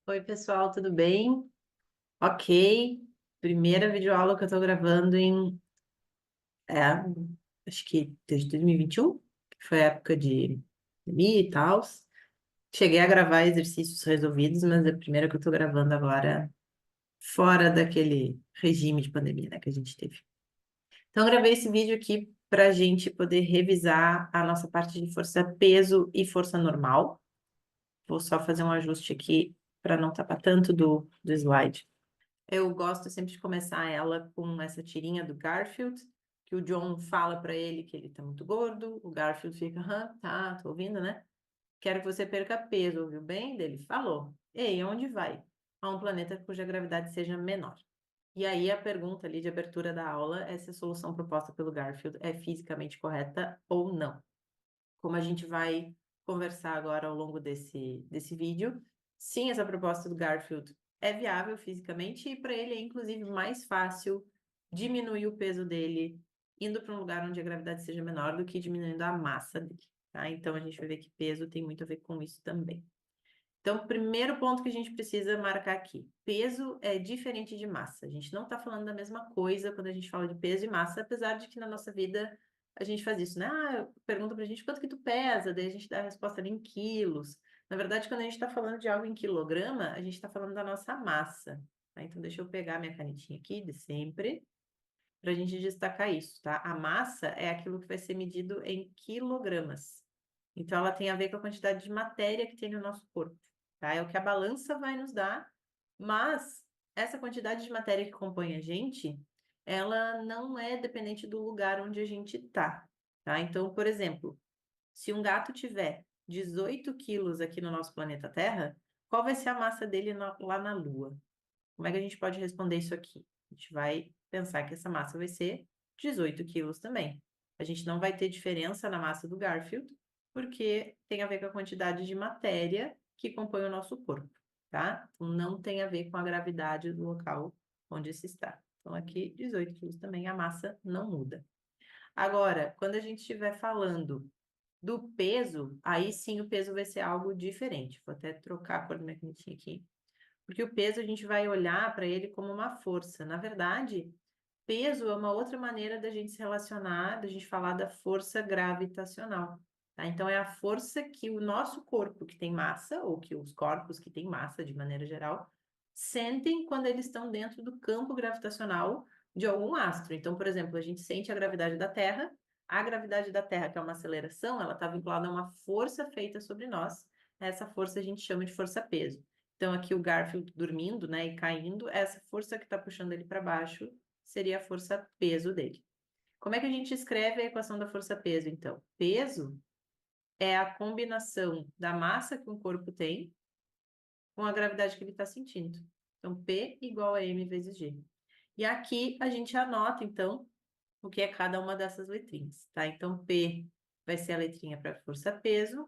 Oi, pessoal, tudo bem? Ok, primeira videoaula que eu tô gravando acho que desde 2021, que foi a época de pandemia e tal. Cheguei a gravar exercícios resolvidos, mas é a primeira que eu tô gravando agora, fora daquele regime de pandemia, né, que a gente teve. Então, eu gravei esse vídeo aqui para a gente poder revisar a nossa parte de força peso e força normal. Vou só fazer um ajuste aqui para não tapar tanto do slide. Eu gosto sempre de começar ela com essa tirinha do Garfield, que o John fala para ele que ele tá muito gordo, o Garfield fica, tá, tô ouvindo, né? Quero que você perca peso, ouviu bem? Dele falou. Ei, aonde vai? A um planeta cuja gravidade seja menor. E aí a pergunta ali de abertura da aula é se a solução proposta pelo Garfield é fisicamente correta ou não. Como a gente vai conversar agora ao longo desse vídeo, sim, essa proposta do Garfield é viável fisicamente e para ele é inclusive mais fácil diminuir o peso dele indo para um lugar onde a gravidade seja menor do que diminuindo a massa dele, tá? Então a gente vai ver que peso tem muito a ver com isso também. Então, primeiro ponto que a gente precisa marcar aqui: peso é diferente de massa. A gente não está falando da mesma coisa quando a gente fala de peso e massa, apesar de que na nossa vida a gente faz isso, né? Pergunta pra gente quanto que tu pesa, daí a gente dá a resposta ali em quilos. Na verdade, quando a gente está falando de algo em quilograma, a gente está falando da nossa massa, tá? Então, deixa eu pegar minha canetinha aqui de sempre, para a gente destacar isso, tá? A massa é aquilo que vai ser medido em quilogramas. Então, ela tem a ver com a quantidade de matéria que tem no nosso corpo, tá? É o que a balança vai nos dar, mas essa quantidade de matéria que compõe a gente, ela não é dependente do lugar onde a gente tá, tá? Então, por exemplo, se um gato tiver 18 quilos aqui no nosso planeta Terra, qual vai ser a massa dele lá na Lua? Como é que a gente pode responder isso aqui? A gente vai pensar que essa massa vai ser 18 quilos também. A gente não vai ter diferença na massa do Garfield, porque tem a ver com a quantidade de matéria que compõe o nosso corpo, tá? Então, não tem a ver com a gravidade do local onde se está. Então, aqui, 18 quilos também, a massa não muda. Agora, quando a gente estiver falando do peso, aí sim o peso vai ser algo diferente. Vou até trocar a cor do minha canetinha aqui. Porque o peso a gente vai olhar para ele como uma força. Na verdade, peso é uma outra maneira da gente se relacionar, da gente falar da força gravitacional, tá? Então, é a força que o nosso corpo, que tem massa, ou que os corpos que têm massa, de maneira geral, sentem quando eles estão dentro do campo gravitacional de algum astro. Então, por exemplo, a gente sente a gravidade da Terra. A gravidade da Terra, que é uma aceleração, ela está vinculada a uma força feita sobre nós. Essa força a gente chama de força-peso. Então, aqui o Garfield dormindo, né, e caindo, essa força que está puxando ele para baixo seria a força-peso dele. Como é que a gente escreve a equação da força-peso, então? Peso é a combinação da massa que um corpo tem com a gravidade que ele está sentindo. Então, P igual a M vezes G. E aqui a gente anota, então, o que é cada uma dessas letrinhas, tá? Então, P vai ser a letrinha para força-peso,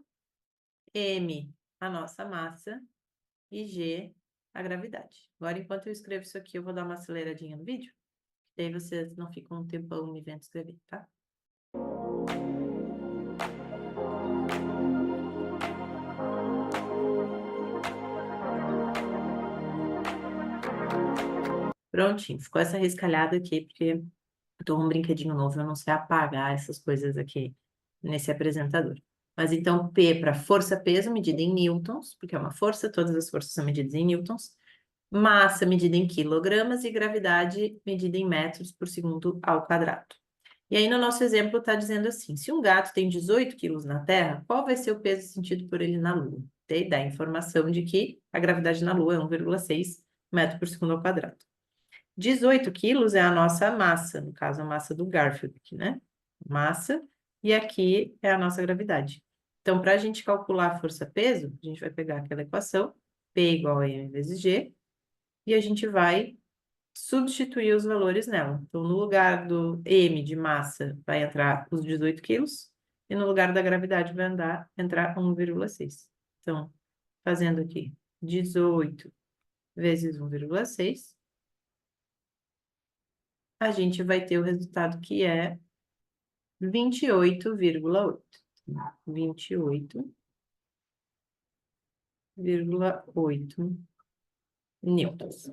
M, a nossa massa, e G, a gravidade. Agora, enquanto eu escrevo isso aqui, eu vou dar uma aceleradinha no vídeo, daí vocês não ficam um tempão me vendo escrever, tá? Prontinho, ficou essa riscalhada aqui, porque eu tô com um brinquedinho novo, eu não sei apagar essas coisas aqui nesse apresentador. Mas então, P para força-peso medida em newtons, porque é uma força, todas as forças são medidas em newtons. Massa medida em quilogramas e gravidade medida em metros por segundo ao quadrado. E aí, no nosso exemplo, está dizendo assim: se um gato tem 18 quilos na Terra, qual vai ser o peso sentido por ele na Lua? Daí dá a informação de que a gravidade na Lua é 1,6 metro por segundo ao quadrado. 18 quilos é a nossa massa, no caso, a massa do Garfield aqui, né? Massa, e aqui é a nossa gravidade. Então, para a gente calcular a força-peso, a gente vai pegar aquela equação, P igual a M vezes G, e a gente vai substituir os valores nela. Então, no lugar do M de massa, vai entrar os 18 quilos, e no lugar da gravidade vai entrar 1,6. Então, fazendo aqui 18 vezes 1,6, a gente vai ter o resultado que é 28,8. 28,8 newtons,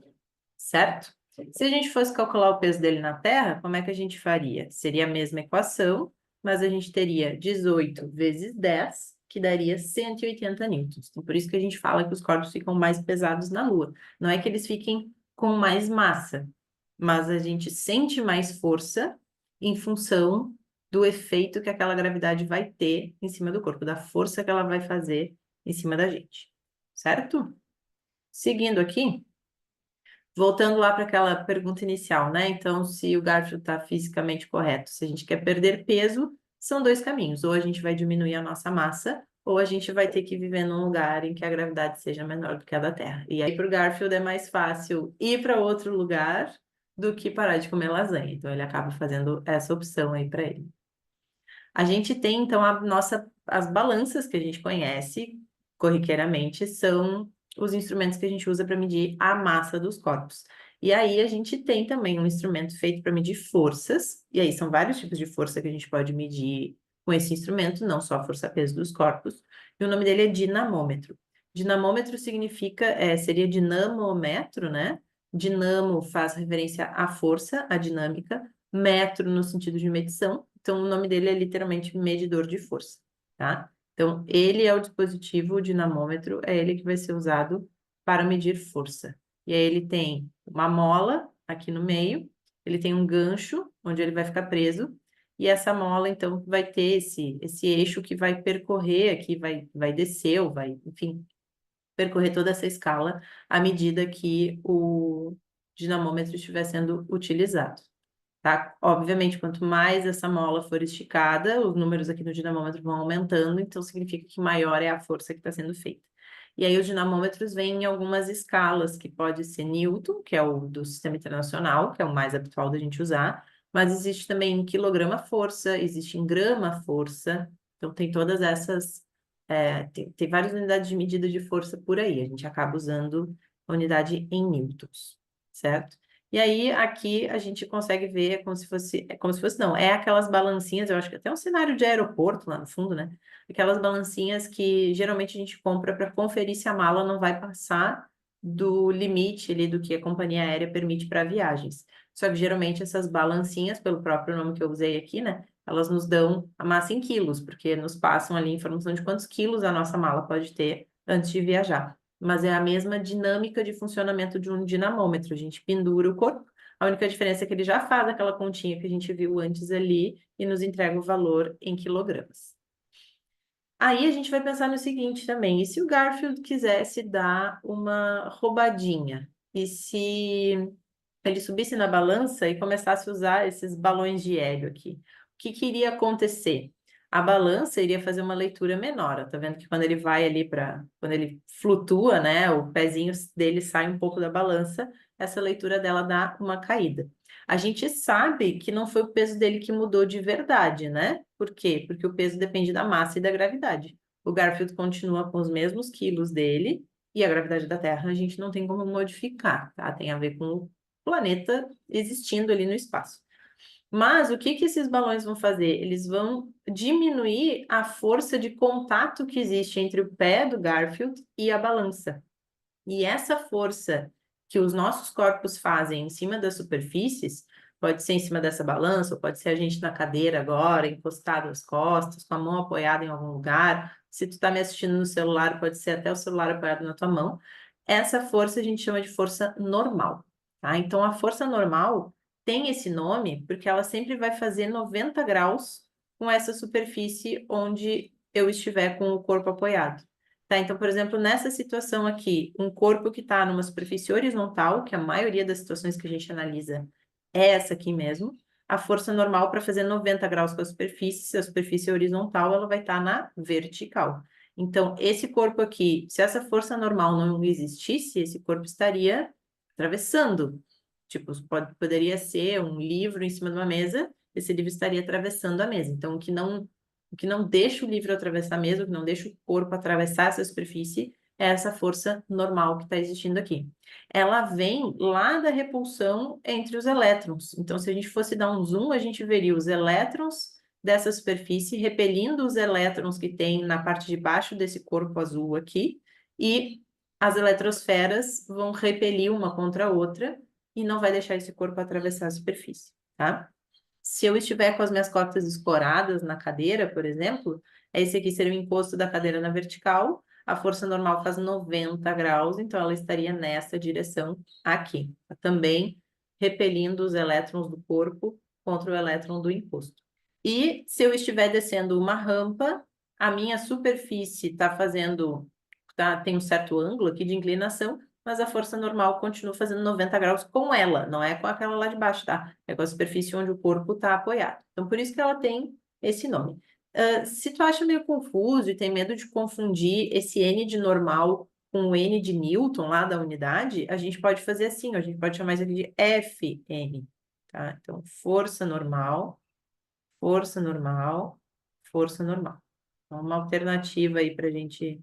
certo? Se a gente fosse calcular o peso dele na Terra, como é que a gente faria? Seria a mesma equação, mas a gente teria 18 vezes 10, que daria 180 newtons. Então, por isso que a gente fala que os corpos ficam mais pesados na Lua. Não é que eles fiquem com mais massa, mas a gente sente mais força em função do efeito que aquela gravidade vai ter em cima do corpo, da força que ela vai fazer em cima da gente, certo? Seguindo aqui, voltando lá para aquela pergunta inicial, né? Então, se o Garfield está fisicamente correto, se a gente quer perder peso, são dois caminhos. Ou a gente vai diminuir a nossa massa, ou a gente vai ter que viver num lugar em que a gravidade seja menor do que a da Terra. E aí, para o Garfield, é mais fácil ir para outro lugar do que parar de comer lasanha. Então, ele acaba fazendo essa opção aí para ele. A gente tem, então, as balanças que a gente conhece corriqueiramente são os instrumentos que a gente usa para medir a massa dos corpos. E aí a gente tem também um instrumento feito para medir forças, e aí são vários tipos de força que a gente pode medir com esse instrumento, não só a força-peso dos corpos, e o nome dele é dinamômetro. Dinamômetro seria dinamômetro, né? Dinamo faz referência à força, à dinâmica, metro no sentido de medição, então o nome dele é literalmente medidor de força, tá? Então, ele é o dispositivo, o dinamômetro, é ele que vai ser usado para medir força. E aí ele tem uma mola aqui no meio, ele tem um gancho, onde ele vai ficar preso, e essa mola, então, vai ter esse eixo que vai percorrer aqui, vai descer, ou vai, enfim, percorrer toda essa escala à medida que o dinamômetro estiver sendo utilizado. Tá? Obviamente, quanto mais essa mola for esticada, os números aqui no dinamômetro vão aumentando, então significa que maior é a força que está sendo feita. E aí os dinamômetros vêm em algumas escalas, que pode ser Newton, que é o do Sistema Internacional, que é o mais habitual da gente usar, mas existe também em quilograma-força, existe em grama-força, então tem todas essas, tem várias unidades de medida de força por aí, a gente acaba usando a unidade em newtons, certo? E aí, aqui a gente consegue ver como se fosse, não, é aquelas balancinhas, eu acho que até um cenário de aeroporto lá no fundo, né? Aquelas balancinhas que geralmente a gente compra para conferir se a mala não vai passar do limite ali do que a companhia aérea permite para viagens. Só que geralmente essas balancinhas, pelo próprio nome que eu usei aqui, né? Elas nos dão a massa em quilos, porque nos passam ali informação de quantos quilos a nossa mala pode ter antes de viajar, mas é a mesma dinâmica de funcionamento de um dinamômetro. A gente pendura o corpo, a única diferença é que ele já faz aquela continha que a gente viu antes ali e nos entrega o valor em quilogramas. Aí a gente vai pensar no seguinte também, e se o Garfield quisesse dar uma roubadinha? E se ele subisse na balança e começasse a usar esses balões de hélio aqui? O que que iria acontecer? A balança iria fazer uma leitura menor, ó. Tá vendo que quando ele vai ali quando ele flutua, né, o pezinho dele sai um pouco da balança, essa leitura dela dá uma caída. A gente sabe que não foi o peso dele que mudou de verdade, né? Por quê? Porque o peso depende da massa e da gravidade. O Garfield continua com os mesmos quilos dele e a gravidade da Terra a gente não tem como modificar, tá? Tem a ver com o planeta existindo ali no espaço. Mas o que que esses balões vão fazer? Eles vão diminuir a força de contato que existe entre o pé do Garfield e a balança. E essa força que os nossos corpos fazem em cima das superfícies, pode ser em cima dessa balança, ou pode ser a gente na cadeira agora, encostado às costas, com a mão apoiada em algum lugar. Se tu está me assistindo no celular, pode ser até o celular apoiado na tua mão. Essa força a gente chama de força normal, tá? Então, a força normal tem esse nome porque ela sempre vai fazer 90 graus com essa superfície onde eu estiver com o corpo apoiado. Tá, então, por exemplo, nessa situação aqui, um corpo que está numa superfície horizontal, que a maioria das situações que a gente analisa é essa aqui mesmo, a força normal para fazer 90 graus com a superfície, se a superfície é horizontal, ela vai estar na vertical. Então, esse corpo aqui, se essa força normal não existisse, esse corpo estaria atravessando. Tipo, poderia ser um livro em cima de uma mesa, esse livro estaria atravessando a mesa. Então, o que não deixa o livro atravessar mesmo, o que não deixa o corpo atravessar essa superfície, é essa força normal que está existindo aqui. Ela vem lá da repulsão entre os elétrons. Então, se a gente fosse dar um zoom, a gente veria os elétrons dessa superfície repelindo os elétrons que tem na parte de baixo desse corpo azul aqui, e as eletrosferas vão repelir uma contra a outra e não vai deixar esse corpo atravessar a superfície, tá? Se eu estiver com as minhas costas escoradas na cadeira, por exemplo, esse aqui seria o encosto da cadeira na vertical, a força normal faz 90 graus, então ela estaria nessa direção aqui, também repelindo os elétrons do corpo contra o elétron do encosto. E se eu estiver descendo uma rampa, a minha superfície está fazendo, tem um certo ângulo aqui de inclinação, mas a força normal continua fazendo 90 graus com ela, não é com aquela lá de baixo, tá? É com a superfície onde o corpo está apoiado. Então, por isso que ela tem esse nome. Se tu acha meio confuso e tem medo de confundir esse N de normal com o N de Newton lá da unidade, a gente pode fazer assim, ó, a gente pode chamar isso aqui de Fn, tá? Então, força normal, força normal, força normal. Então, uma alternativa aí para a gente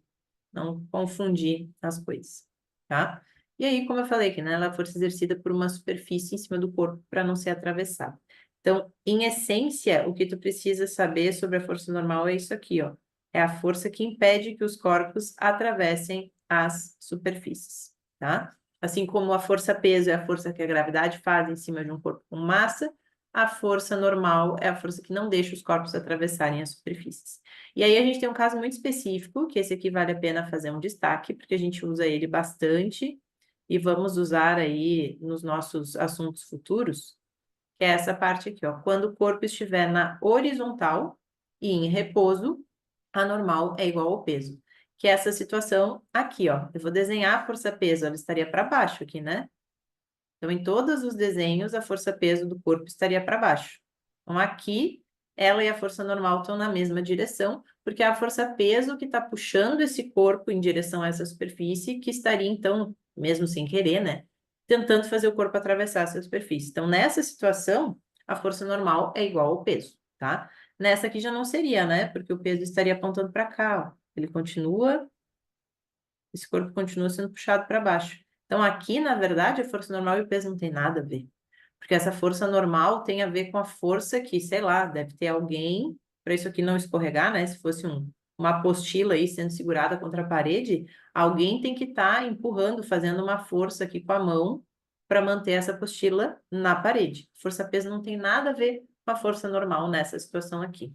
não confundir as coisas, tá? E aí, como eu falei aqui, né, ela é a força exercida por uma superfície em cima do corpo para não ser atravessada. Então, em essência, o que tu precisa saber sobre a força normal é isso aqui, ó. É a força que impede que os corpos atravessem as superfícies, tá? Assim como a força-peso é a força que a gravidade faz em cima de um corpo com massa, a força normal é a força que não deixa os corpos atravessarem as superfícies. E aí a gente tem um caso muito específico, que esse aqui vale a pena fazer um destaque, porque a gente usa ele bastante e vamos usar aí nos nossos assuntos futuros, que é essa parte aqui, ó. Quando o corpo estiver na horizontal e em repouso, a normal é igual ao peso. Que é essa situação aqui, ó. Eu vou desenhar a força-peso, ela estaria para baixo aqui, né? Então, em todos os desenhos, a força-peso do corpo estaria para baixo. Então, aqui, ela e a força normal estão na mesma direção, porque é a força-peso que está puxando esse corpo em direção a essa superfície, que estaria, então, mesmo sem querer, né, tentando fazer o corpo atravessar essa superfície. Então, nessa situação, a força normal é igual ao peso, tá? Nessa aqui já não seria, né, porque o peso estaria apontando para cá, ó. Ele continua, esse corpo continua sendo puxado para baixo. Então, aqui, na verdade, a força normal e o peso não tem nada a ver. Porque essa força normal tem a ver com a força que, sei lá, deve ter alguém, para isso aqui não escorregar, né? Se fosse uma apostila aí sendo segurada contra a parede, alguém tem que estar empurrando, fazendo uma força aqui com a mão para manter essa apostila na parede. Força-peso não tem nada a ver com a força normal nessa situação aqui,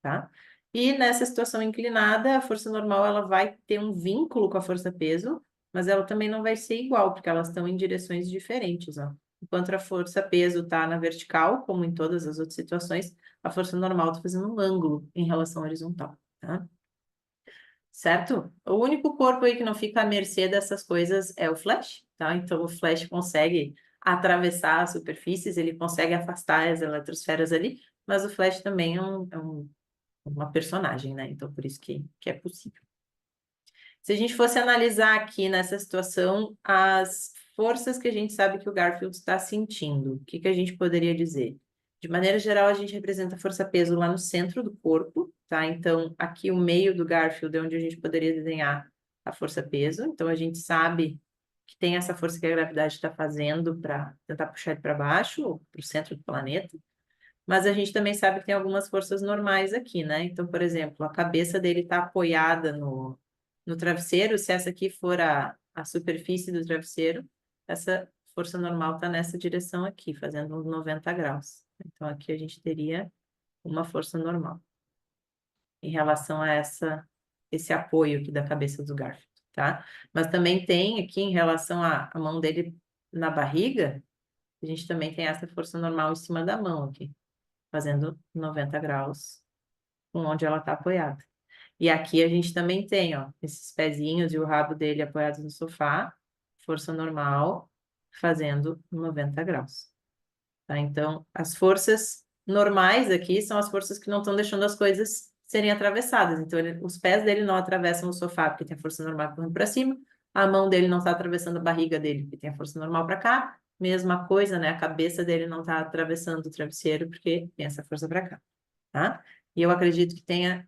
tá? E nessa situação inclinada, a força normal ela vai ter um vínculo com a força-peso, mas ela também não vai ser igual, porque elas estão em direções diferentes, ó. Enquanto a força-peso está na vertical, como em todas as outras situações, a força normal está fazendo um ângulo em relação à horizontal, tá? Certo? O único corpo aí que não fica à mercê dessas coisas é o Flash, tá? Então, o Flash consegue atravessar as superfícies, ele consegue afastar as eletrosferas ali, mas o Flash também é uma personagem, né? Então, por isso que é possível. Se a gente fosse analisar aqui nessa situação as forças que a gente sabe que o Garfield está sentindo, o que que a gente poderia dizer? De maneira geral, a gente representa a força-peso lá no centro do corpo, tá? Então, aqui o meio do Garfield é onde a gente poderia desenhar a força-peso. Então, a gente sabe que tem essa força que a gravidade está fazendo para tentar puxar ele para baixo, ou para o centro do planeta. Mas a gente também sabe que tem algumas forças normais aqui, né? Então, por exemplo, a cabeça dele está apoiada no travesseiro. Se essa aqui for a superfície do travesseiro, essa força normal está nessa direção aqui, fazendo uns 90 graus. Então, aqui a gente teria uma força normal em relação a esse apoio aqui da cabeça do Garfield, tá? Mas também tem aqui em relação à mão dele na barriga, a gente também tem essa força normal em cima da mão aqui, fazendo 90 graus com onde ela está apoiada. E aqui a gente também tem, ó, esses pezinhos e o rabo dele apoiados no sofá, força normal, fazendo 90 graus. Tá? Então, as forças normais aqui são as forças que não estão deixando as coisas serem atravessadas. Então, os pés dele não atravessam o sofá, porque tem a força normal correndo para cima, a mão dele não está atravessando a barriga dele, porque tem a força normal para cá, mesma coisa, né? A cabeça dele não está atravessando o travesseiro, porque tem essa força para cá, tá? E eu acredito que tem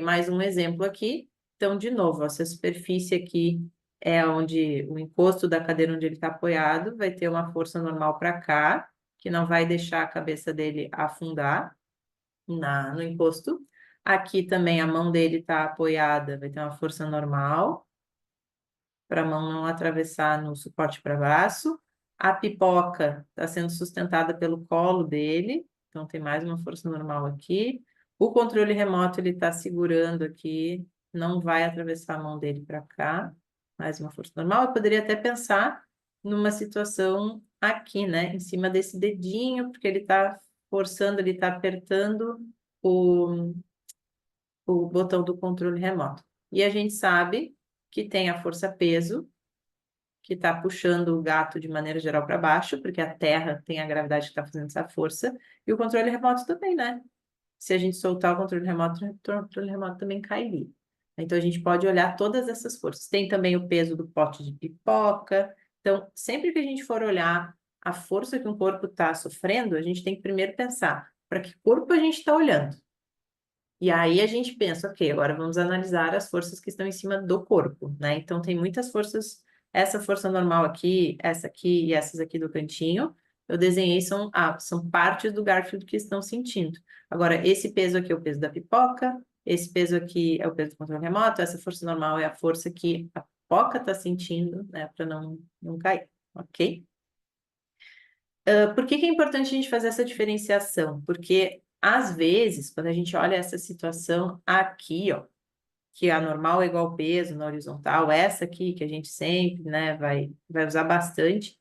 mais um exemplo aqui. Então, de novo, essa superfície aqui é onde o encosto da cadeira onde ele está apoiado vai ter uma força normal para cá, que não vai deixar a cabeça dele afundar no encosto. Aqui também a mão dele está apoiada, vai ter uma força normal. para a mão não atravessar no suporte para braço. A pipoca está sendo sustentada pelo colo dele, então tem mais uma força normal aqui. O controle remoto ele está segurando aqui, não vai atravessar a mão dele para cá, mais uma força normal. Eu poderia até pensar numa situação aqui, né, em cima desse dedinho, porque ele está forçando, ele está apertando o botão do controle remoto. E a gente sabe que tem a força-peso, que está puxando o gato de maneira geral para baixo, porque a terra tem a gravidade que está fazendo essa força, e o controle remoto também, né? Se a gente soltar o controle remoto também cairia. Então, a gente pode olhar todas essas forças. Tem também o peso do pote de pipoca. Então, sempre que a gente for olhar a força que um corpo está sofrendo, a gente tem que primeiro pensar para que corpo a gente está olhando. E aí a gente pensa, ok, agora vamos analisar as forças que estão em cima do corpo, né? Então tem muitas forças, essa força normal aqui, essa aqui e essas aqui do cantinho, eu desenhei, são partes do Garfield que estão sentindo. Agora, esse peso aqui é o peso da pipoca, esse peso aqui é o peso do controle remoto, essa força normal é a força que a pipoca está sentindo, né? Para não cair, ok? Por que que é importante a gente fazer essa diferenciação? Porque, às vezes, quando a gente olha essa situação aqui, ó, que a normal é igual peso na horizontal, essa aqui que a gente sempre, né, vai usar bastante,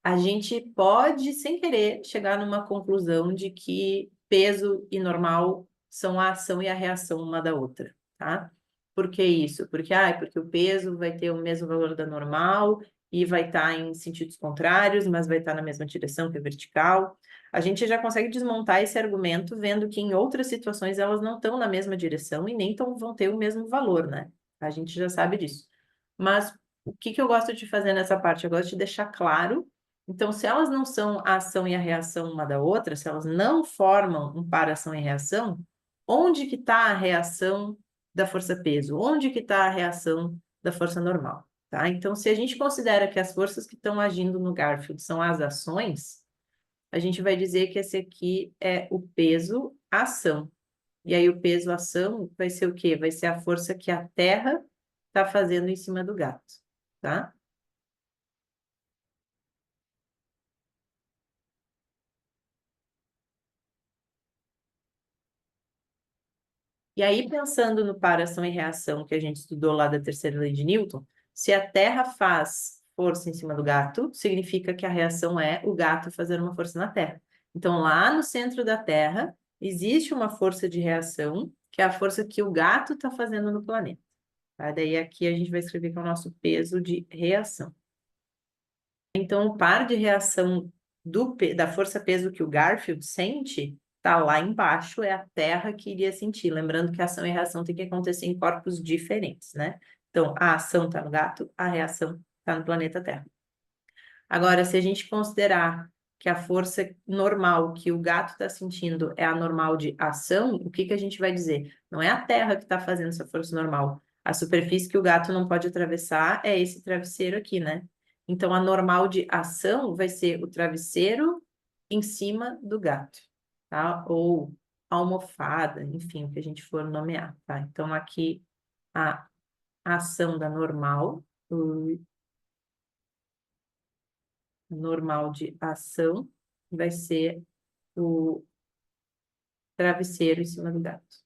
a gente pode, sem querer, chegar numa conclusão de que peso e normal são a ação e a reação uma da outra, tá? Por que isso? Porque o peso vai ter o mesmo valor da normal e vai estar em sentidos contrários, mas vai estar na mesma direção que a vertical. A gente já consegue desmontar esse argumento vendo que em outras situações elas não estão na mesma direção e nem vão ter o mesmo valor, né? A gente já sabe disso. Mas o que que eu gosto de fazer nessa parte? Eu gosto de deixar claro. Então, se elas não são a ação e a reação uma da outra, se elas não formam um par ação e reação, onde que está a reação da força-peso? Onde que está a reação da força normal? Tá? Então, se a gente considera que as forças que estão agindo no Garfield são as ações, a gente vai dizer que esse aqui é o peso ação. E aí o peso ação vai ser o quê? Vai ser a força que a terra está fazendo em cima do gato, tá? E aí, pensando no par ação e reação que a gente estudou lá da terceira lei de Newton, se a Terra faz força em cima do gato, significa que a reação é o gato fazendo uma força na Terra. Então, lá no centro da Terra, existe uma força de reação, que é a força que o gato está fazendo no planeta. Tá? Daí aqui a gente vai escrever que é o nosso peso de reação. Então, o par de reação da força-peso que o Garfield sente está lá embaixo, é a Terra que iria sentir. Lembrando que a ação e a reação tem que acontecer em corpos diferentes, né? Então, a ação está no gato, a reação está no planeta Terra. Agora, se a gente considerar que a força normal que o gato está sentindo é a normal de ação, o que que a gente vai dizer? Não é a Terra que está fazendo essa força normal. A superfície que o gato não pode atravessar é esse travesseiro aqui, né? Então, a normal de ação vai ser o travesseiro em cima do gato, tá? Ou almofada, enfim, o que a gente for nomear, tá? Então, aqui a ação da normal, o normal de ação vai ser o travesseiro em cima do gato.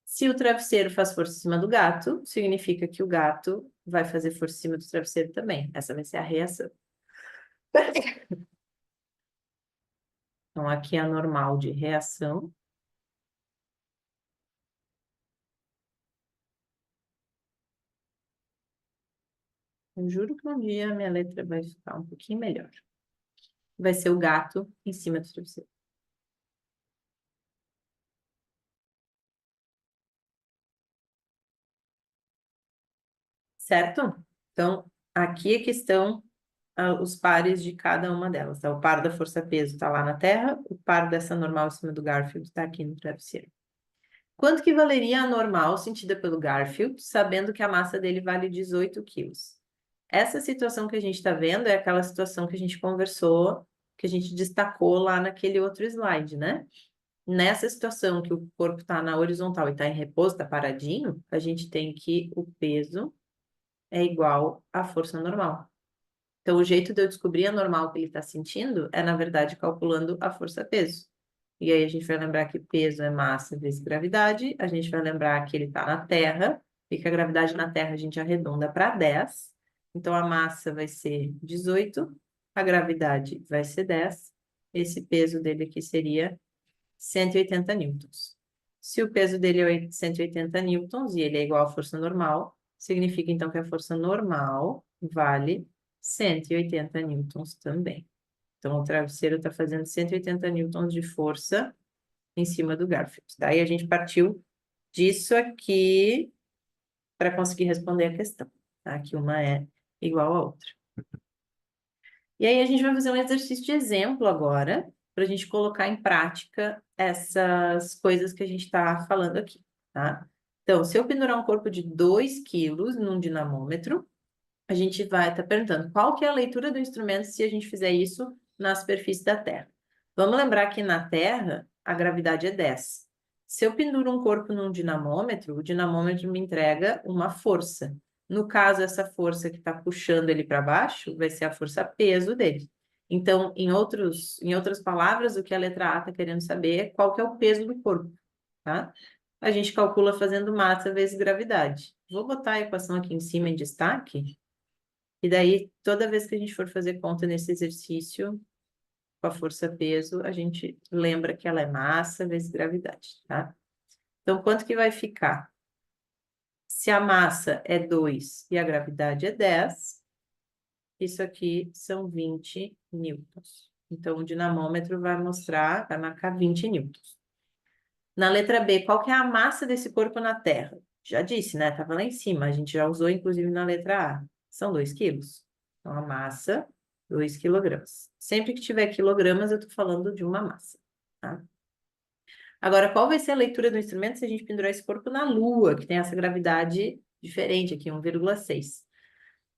Se o travesseiro faz força em cima do gato, significa que o gato vai fazer força em cima do travesseiro também. Essa vai ser a reação. Então, aqui é a normal de reação. Eu juro que um dia a minha letra vai ficar um pouquinho melhor. Vai ser o gato em cima do travesseiro. Certo? Então, aqui é que estão os pares de cada uma delas. Tá? O par da força-peso está lá na Terra, o par dessa normal em cima do Garfield está aqui no travesseiro. Quanto que valeria a normal sentida pelo Garfield, sabendo que a massa dele vale 18 quilos? Essa situação que a gente está vendo é aquela situação que a gente conversou, que a gente destacou lá naquele outro slide, né? Nessa situação que o corpo está na horizontal e está em repouso, está paradinho, a gente tem que o peso é igual à força normal. Então, o jeito de eu descobrir a normal que ele está sentindo é, na verdade, calculando a força-peso. E aí a gente vai lembrar que peso é massa vezes gravidade, a gente vai lembrar que ele está na Terra, e que a gravidade na Terra a gente arredonda para 10. Então, a massa vai ser 18, a gravidade vai ser 10, esse peso dele aqui seria 180 newtons. Se o peso dele é 180 newtons e ele é igual à força normal, significa então que a força normal vale 180 newtons também. Então, o travesseiro está fazendo 180 newtons de força em cima do Garfield. Daí a gente partiu disso aqui para conseguir responder a questão, tá? Que uma é igual à outra. E aí a gente vai fazer um exercício de exemplo agora, para a gente colocar em prática essas coisas que a gente está falando aqui, tá? Então, se eu pendurar um corpo de 2 quilos num dinamômetro, a gente vai estar perguntando qual que é a leitura do instrumento se a gente fizer isso na superfície da Terra. Vamos lembrar que na Terra a gravidade é 10. Se eu penduro um corpo num dinamômetro, o dinamômetro me entrega uma força. No caso, essa força que está puxando ele para baixo vai ser a força peso dele. Então, em outras palavras, o que a letra A está querendo saber é qual que é o peso do corpo, tá? A gente calcula fazendo massa vezes gravidade. Vou botar a equação aqui em cima em destaque, e daí, toda vez que a gente for fazer conta nesse exercício, com a força-peso, a gente lembra que ela é massa vezes gravidade, tá? Então, quanto que vai ficar? Se a massa é 2 e a gravidade é 10, isso aqui são 20 newtons. Então, o dinamômetro vai marcar 20 newtons. Na letra B, qual que é a massa desse corpo na Terra? Já disse, né? Estava lá em cima. A gente já usou, inclusive, na letra A. São 2 quilos. Então, a massa, 2 quilogramas. Sempre que tiver quilogramas, eu estou falando de uma massa, tá? Agora, qual vai ser a leitura do instrumento se a gente pendurar esse corpo na Lua, que tem essa gravidade diferente aqui, 1,6?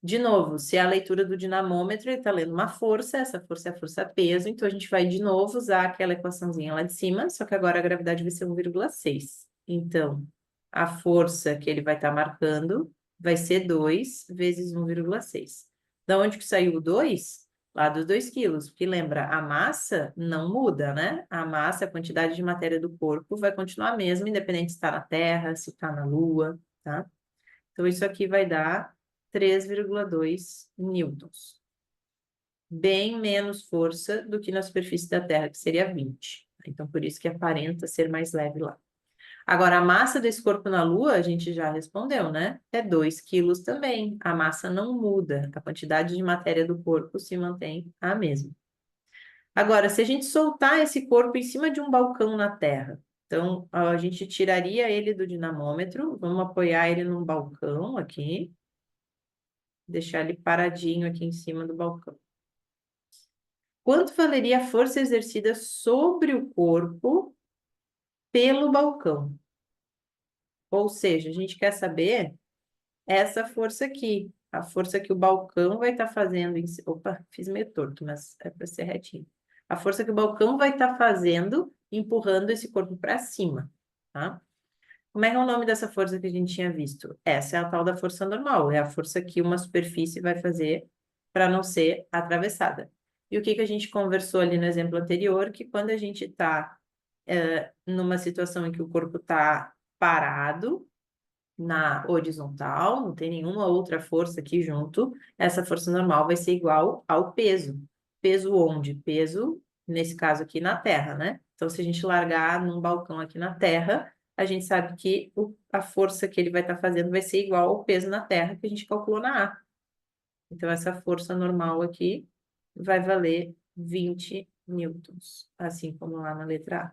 De novo, se é a leitura do dinamômetro, ele está lendo uma força, essa força é a força-peso, então a gente vai de novo usar aquela equaçãozinha lá de cima, só que agora a gravidade vai ser 1,6. Então, a força que ele vai estar marcando vai ser 2 vezes 1,6. Da onde que saiu o 2? Lá dos 2 quilos, porque lembra, a massa não muda, né? A massa, a quantidade de matéria do corpo vai continuar a mesma, independente se está na Terra, se está na Lua, tá? Então, isso aqui vai dar 3,2 newtons. Bem menos força do que na superfície da Terra, que seria 20. Então, por isso que aparenta ser mais leve lá. Agora, a massa desse corpo na Lua, a gente já respondeu, né? É 2 quilos também. A massa não muda. A quantidade de matéria do corpo se mantém a mesma. Agora, se a gente soltar esse corpo em cima de um balcão na Terra, então a gente tiraria ele do dinamômetro, vamos apoiar ele num balcão aqui, deixar ele paradinho aqui em cima do balcão. Quanto valeria a força exercida sobre o corpo pelo balcão? Ou seja, a gente quer saber essa força aqui, a força que o balcão vai estar fazendo. Opa, fiz meio torto, mas é para ser retinho. A força que o balcão vai estar fazendo, empurrando esse corpo para cima, tá? Como é que é o nome dessa força que a gente tinha visto? Essa é a tal da força normal, é a força que uma superfície vai fazer para não ser atravessada. E o que que a gente conversou ali no exemplo anterior, que quando a gente está numa situação em que o corpo está parado, na horizontal, não tem nenhuma outra força aqui junto, essa força normal vai ser igual ao peso. Peso onde? Peso, nesse caso aqui, na Terra, né? Então, se a gente largar num balcão aqui na Terra, a gente sabe que a força que ele vai estar fazendo vai ser igual ao peso na Terra que a gente calculou na A. Então, essa força normal aqui vai valer 20 newtons, assim como lá na letra A.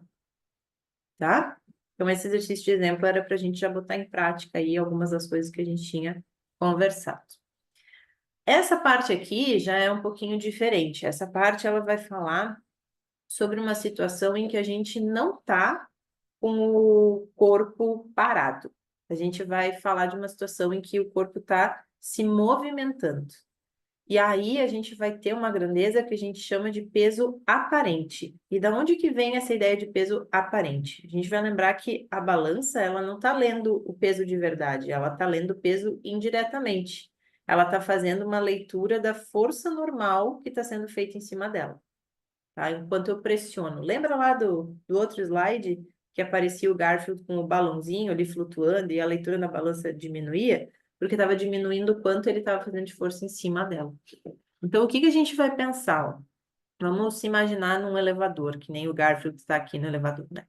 Tá? Então, esse exercício de exemplo era para a gente já botar em prática aí algumas das coisas que a gente tinha conversado. Essa parte aqui já é um pouquinho diferente. Essa parte ela vai falar sobre uma situação em que a gente não está com o corpo parado. A gente vai falar de uma situação em que o corpo está se movimentando. E aí a gente vai ter uma grandeza que a gente chama de peso aparente. E da onde que vem essa ideia de peso aparente? A gente vai lembrar que a balança, ela não está lendo o peso de verdade, ela está lendo o peso indiretamente. ela está fazendo uma leitura da força normal que está sendo feita em cima dela, tá? Enquanto eu pressiono. Lembra lá do outro slide que aparecia o Garfield com o balãozinho ali flutuando e a leitura na balança diminuía? Porque estava diminuindo o quanto ele estava fazendo de força em cima dela. Então, o que que a gente vai pensar? Ó? Vamos se imaginar num elevador, que nem o Garfield está aqui no elevador, né?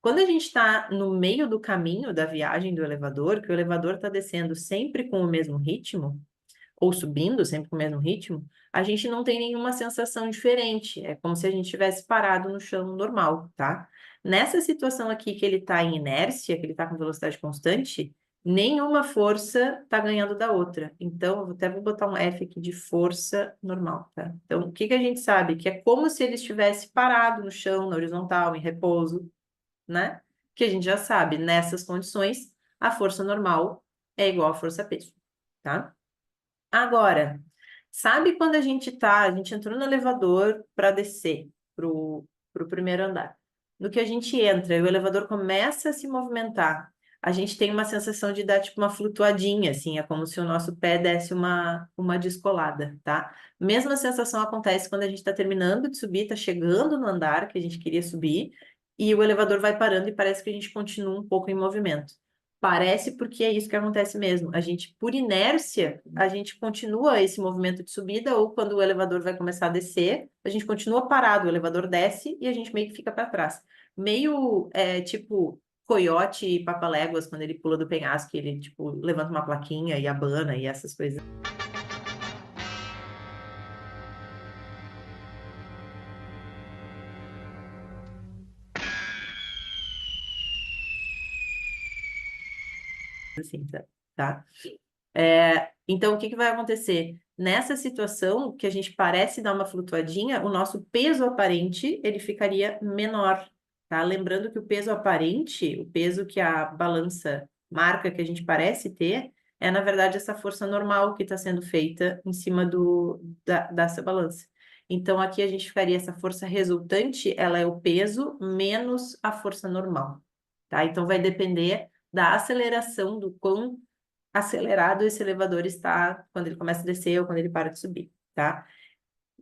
Quando a gente está no meio do caminho da viagem do elevador, que o elevador está descendo sempre com o mesmo ritmo, ou subindo sempre com o mesmo ritmo, a gente não tem nenhuma sensação diferente. É como se a gente tivesse parado no chão normal, tá? Nessa situação aqui que ele está em inércia, que ele está com velocidade constante, nenhuma força está ganhando da outra. Então, eu até vou botar um F aqui de força normal, tá? Então, o que que a gente sabe? Que é como se ele estivesse parado no chão, na horizontal, em repouso, né? Que a gente já sabe, nessas condições, a força normal é igual à força peso, tá? Agora, sabe quando a gente entrou no elevador para descer pro primeiro andar. No que a gente entra e o elevador começa a se movimentar, a gente tem uma sensação de dar tipo uma flutuadinha, assim, é como se o nosso pé desse uma descolada, tá? Mesma sensação acontece quando a gente está terminando de subir, está chegando no andar que a gente queria subir, e o elevador vai parando e parece que a gente continua um pouco em movimento. Parece porque é isso que acontece mesmo. A gente, por inércia, a gente continua esse movimento de subida, ou quando o elevador vai começar a descer, a gente continua parado, o elevador desce e a gente meio que fica para trás. Meio tipo Coiote e Papaléguas, quando ele pula do penhasco, ele tipo levanta uma plaquinha e abana e essas coisas assim, tá? Então, o que que vai acontecer? Nessa situação, que a gente parece dar uma flutuadinha, o nosso peso aparente, ele ficaria menor, tá? Lembrando que o peso aparente, o peso que a balança marca que a gente parece ter, é, na verdade, essa força normal que está sendo feita em cima dessa balança. Então, aqui a gente ficaria, essa força resultante, ela é o peso menos a força normal, tá? Então, vai depender da aceleração, do quão acelerado esse elevador está quando ele começa a descer ou quando ele para de subir, tá?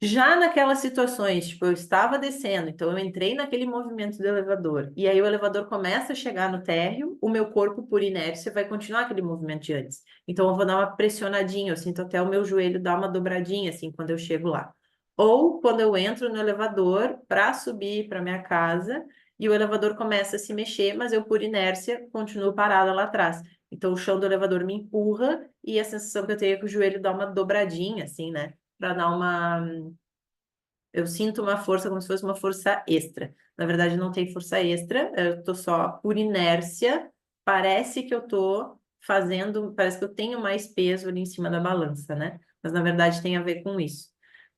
Já naquelas situações, tipo, eu estava descendo, então eu entrei naquele movimento do elevador, e aí o elevador começa a chegar no térreo, o meu corpo, por inércia, vai continuar aquele movimento de antes. Então eu vou dar uma pressionadinha, eu sinto até o meu joelho dar uma dobradinha, assim, quando eu chego lá. Ou quando eu entro no elevador para subir para minha casa, e o elevador começa a se mexer, mas eu, por inércia, continuo parada lá atrás. Então o chão do elevador me empurra, e a sensação que eu tenho é que o joelho dá uma dobradinha, assim, né? Para dar uma eu sinto uma força como se fosse uma força extra. Na verdade, não tem força extra, eu tô só por inércia. Parece que eu tô fazendo, parece que eu tenho mais peso ali em cima da balança, né? Mas na verdade tem a ver com isso,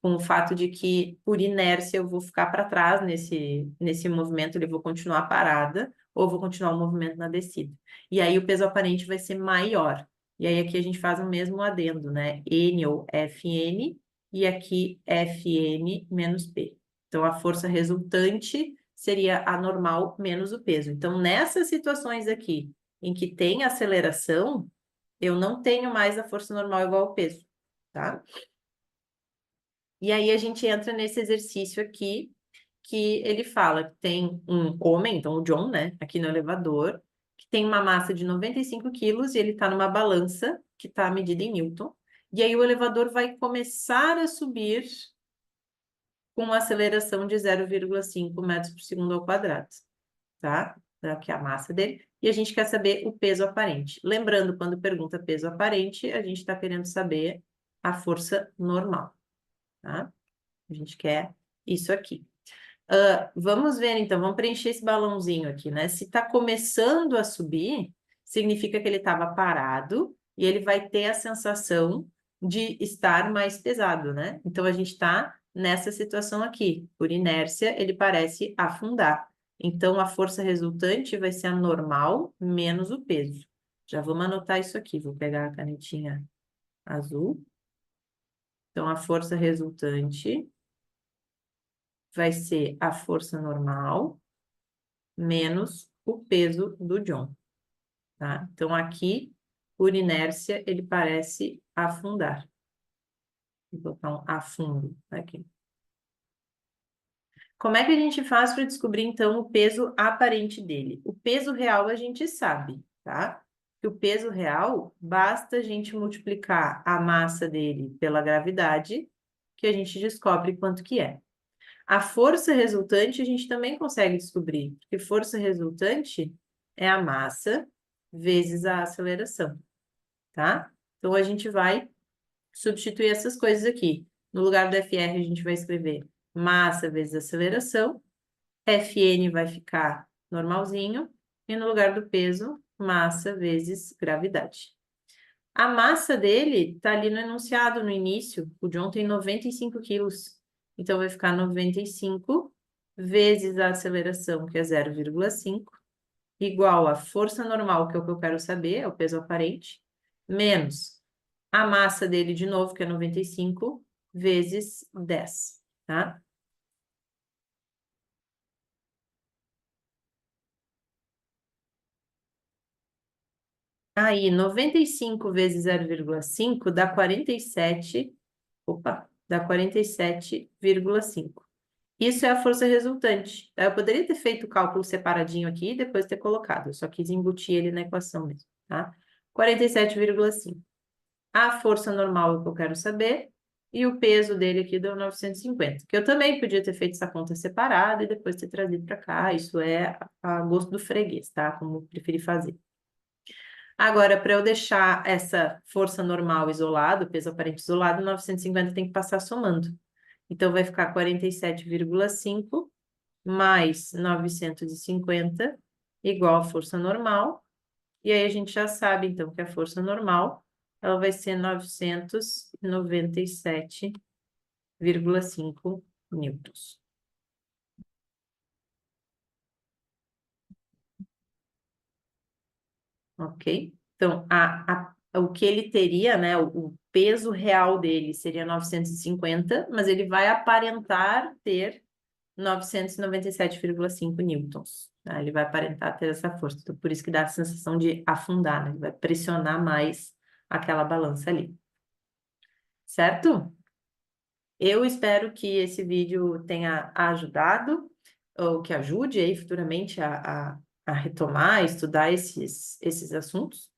com o fato de que por inércia eu vou ficar para trás nesse movimento, ele vou continuar parada ou vou continuar o movimento na descida. E aí o peso aparente vai ser maior. E aí aqui a gente faz o mesmo adendo, né? N ou Fn e aqui Fn menos P. Então, a força resultante seria a normal menos o peso. Então, nessas situações aqui, em que tem aceleração, eu não tenho mais a força normal igual ao peso, tá? E aí a gente entra nesse exercício aqui, que ele fala que tem um homem, então o John, né, aqui no elevador, que tem uma massa de 95 quilos e ele está numa balança que está medida em Newton. E aí o elevador vai começar a subir com uma aceleração de 0,5 metros por segundo ao quadrado, tá? Aqui a massa dele. E a gente quer saber o peso aparente. Lembrando, quando pergunta peso aparente, a gente está querendo saber a força normal, tá? A gente quer isso aqui. Vamos ver, então, vamos preencher esse balãozinho aqui, né? Se está começando a subir, significa que ele estava parado e ele vai ter a sensação de estar mais pesado, né? Então, a gente está nessa situação aqui. Por inércia, ele parece afundar. Então, a força resultante vai ser a normal menos o peso. Já vamos anotar isso aqui. Vou pegar a canetinha azul. Então, a força resultante vai ser a força normal menos o peso do John, tá? Então, aqui por inércia, ele parece afundar. Vou botar um afundo aqui. Como é que a gente faz para descobrir, então, o peso aparente dele? O peso real a gente sabe, tá? Que o peso real, basta a gente multiplicar a massa dele pela gravidade, que a gente descobre quanto que é. A força resultante a gente também consegue descobrir, porque força resultante é a massa vezes a aceleração, tá? Então, a gente vai substituir essas coisas aqui. No lugar do FR, a gente vai escrever massa vezes aceleração, Fn vai ficar normalzinho, e no lugar do peso, massa vezes gravidade. A massa dele está ali no enunciado, no início. O John tem 95 quilos. Então, vai ficar 95 vezes a aceleração, que é 0,5, igual a força normal, que é o que eu quero saber, é o peso aparente, menos a massa dele de novo, que é 95, vezes 10, tá? Aí, 95 vezes 0,5 dá 47, opa, dá 47,5. Isso é a força resultante, tá? Eu poderia ter feito o cálculo separadinho aqui e depois ter colocado, eu só quis embutir ele na equação mesmo, tá? 47,5. A força normal é o que eu quero saber, e o peso dele aqui deu 950, que eu também podia ter feito essa conta separada e depois ter trazido para cá, isso é a gosto do freguês, tá? Como preferir fazer. Agora, para eu deixar essa força normal isolado, peso aparente isolado, 950 tem que passar somando. Então, vai ficar 47,5 mais 950 igual a força normal. E aí, a gente já sabe, então, que a força normal ela vai ser 997,5 newtons. Ok? Então, o que ele teria, né? O peso real dele seria 950, mas ele vai aparentar ter 997,5 newtons. Tá? Ele vai aparentar ter essa força. Então, por isso que dá a sensação de afundar, né? Ele vai pressionar mais aquela balança ali. Certo? Eu espero que esse vídeo tenha ajudado, ou que ajude aí futuramente a retomar, a estudar esses assuntos.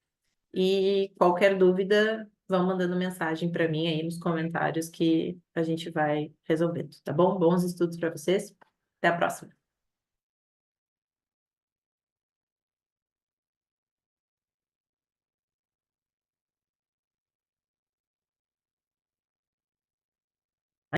E qualquer dúvida, vão mandando mensagem para mim aí nos comentários que a gente vai resolvendo, tá bom? Bons estudos para vocês. Até a próxima.